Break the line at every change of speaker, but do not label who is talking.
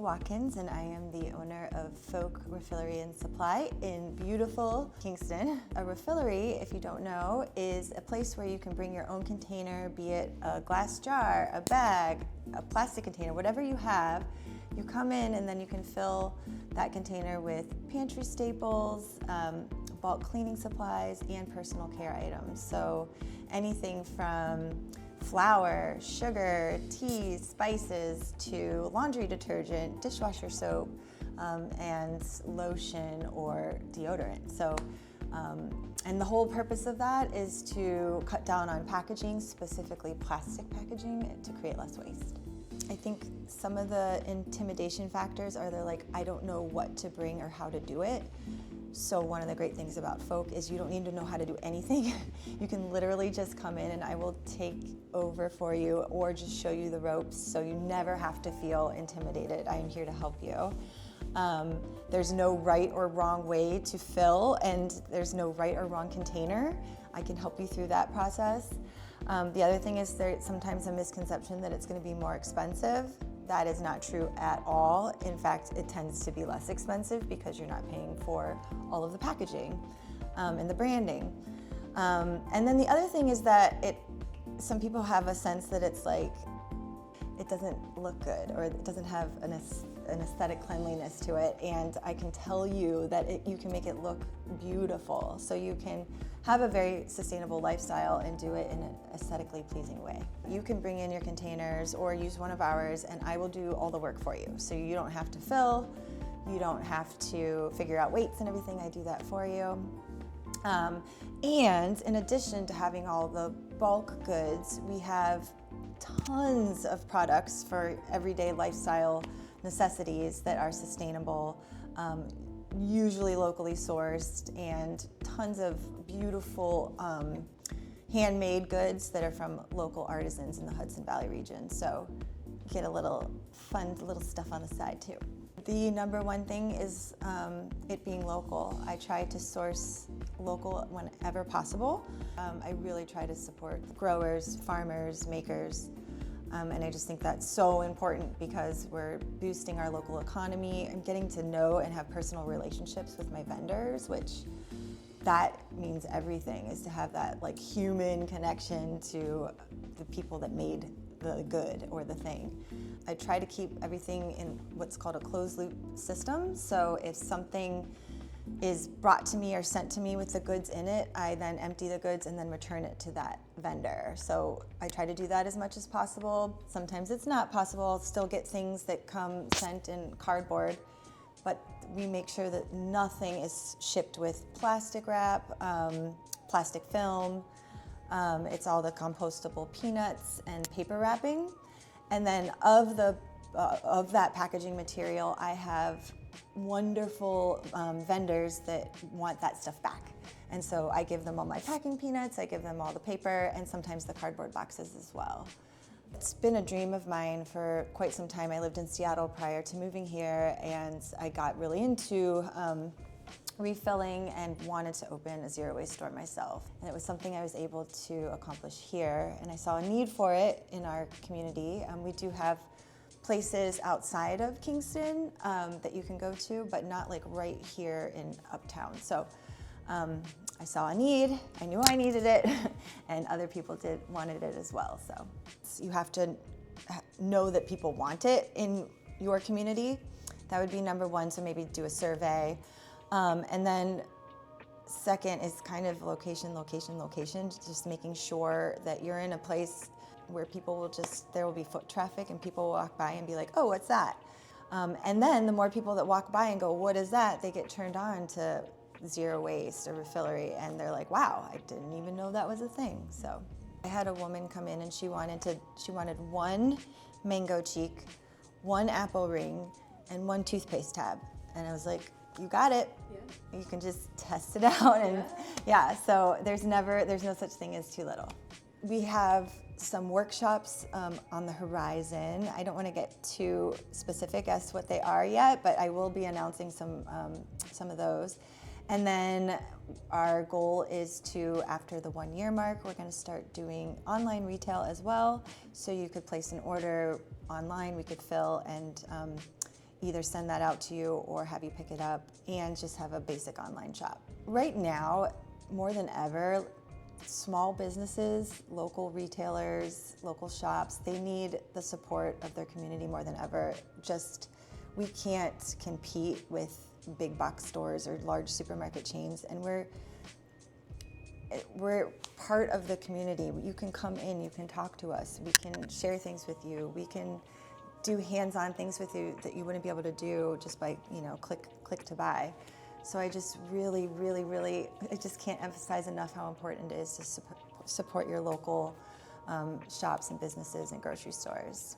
Watkins, and I am the owner of Folk Refillery and Supply in beautiful Kingston. A refillery, if you don't know, is a place where you can bring your own container, be it a glass jar, a bag, a plastic container, whatever you have. You come in and then you can fill that container with pantry staples, bulk cleaning supplies, and personal care items. So anything from flour, sugar, teas, spices, to laundry detergent, dishwasher soap, and lotion or deodorant. So, and the whole purpose of that is to cut down on packaging, specifically plastic packaging, to create less waste. I think some of the intimidation factors are they're like, I don't know what to bring or how to do it. So one of the great things about Folk is you don't need to know how to do anything. You can literally just come in and I will take over for you or just show you the ropes so you never have to feel intimidated. I am here to help you. There's no right or wrong way to fill, and there's no right or wrong container. I can help you through that process. The other thing is there's sometimes a misconception that it's going to be more expensive. That is not true at all. In fact, it tends to be less expensive because you're not paying for all of the packaging and the branding. And then the other thing is that some people have a sense that it's like, it doesn't look good or it doesn't have an aesthetic cleanliness to it, and I can tell you that you can make it look beautiful. So you can have a very sustainable lifestyle and do it in an aesthetically pleasing way. You can bring in your containers or use one of ours and I will do all the work for you. So you don't have to fill, you don't have to figure out weights and everything, I do that for you. And in addition to having all the bulk goods, we have tons of products for everyday lifestyle necessities that are sustainable, usually locally sourced, and tons of beautiful handmade goods that are from local artisans in the Hudson Valley region. So get a little fun little stuff on the side too. The number one thing is it being local. I try to source local whenever possible. I really try to support growers, farmers, makers, and I just think that's so important because we're boosting our local economy and getting to know and have personal relationships with my vendors, which that means everything, is to have that like human connection to the people that made the good or the thing. I try to keep everything in what's called a closed loop system. So if something is brought to me or sent to me with the goods in it, I then empty the goods and then return it to that vendor. So I try to do that as much as possible. Sometimes it's not possible. I'll still get things that come sent in cardboard, but we make sure that nothing is shipped with plastic wrap, plastic film. It's all the compostable peanuts and paper wrapping. And then of that packaging material, I have wonderful vendors that want that stuff back. And so I give them all my packing peanuts, I give them all the paper, and sometimes the cardboard boxes as well. It's been a dream of mine for quite some time. I lived in Seattle prior to moving here, and I got really into refilling and wanted to open a zero waste store myself. And it was something I was able to accomplish here, and I saw a need for it in our community. We do have places outside of Kingston that you can go to, but not like right here in Uptown. So I saw a need, I knew I needed it, and other people wanted it as well. So you have to know that people want it in your community. That would be number one, so maybe do a survey. And then second is kind of location, just making sure that you're in a place where people will there will be foot traffic and people will walk by and be like, oh, what's that? And then the more people that walk by and go, what is that? They get turned on to zero waste or refillery, and they're like, wow, I didn't even know that was a thing. So I had a woman come in and she wanted one mango cheek, one apple ring, and one toothpaste tab. And I was like, you got it. Yeah. You can just test it out. And yeah, so there's no such thing as too little. We have some workshops on the horizon. I don't want to get too specific as to what they are yet, but I will be announcing some of those. And then our goal is to, after the 1 year mark, we're going to start doing online retail as well. So you could place an order online, we could fill and either send that out to you or have you pick it up and just have a basic online shop. Right now, more than ever, small businesses, local retailers, local shops, they need the support of their community more than ever. We can't compete with big box stores or large supermarket chains, and we're part of the community. You can come in, you can talk to us, we can share things with you, we can do hands-on things with you that you wouldn't be able to do just by, click to buy. So I just really, I just can't emphasize enough how important it is to support your local shops and businesses and grocery stores.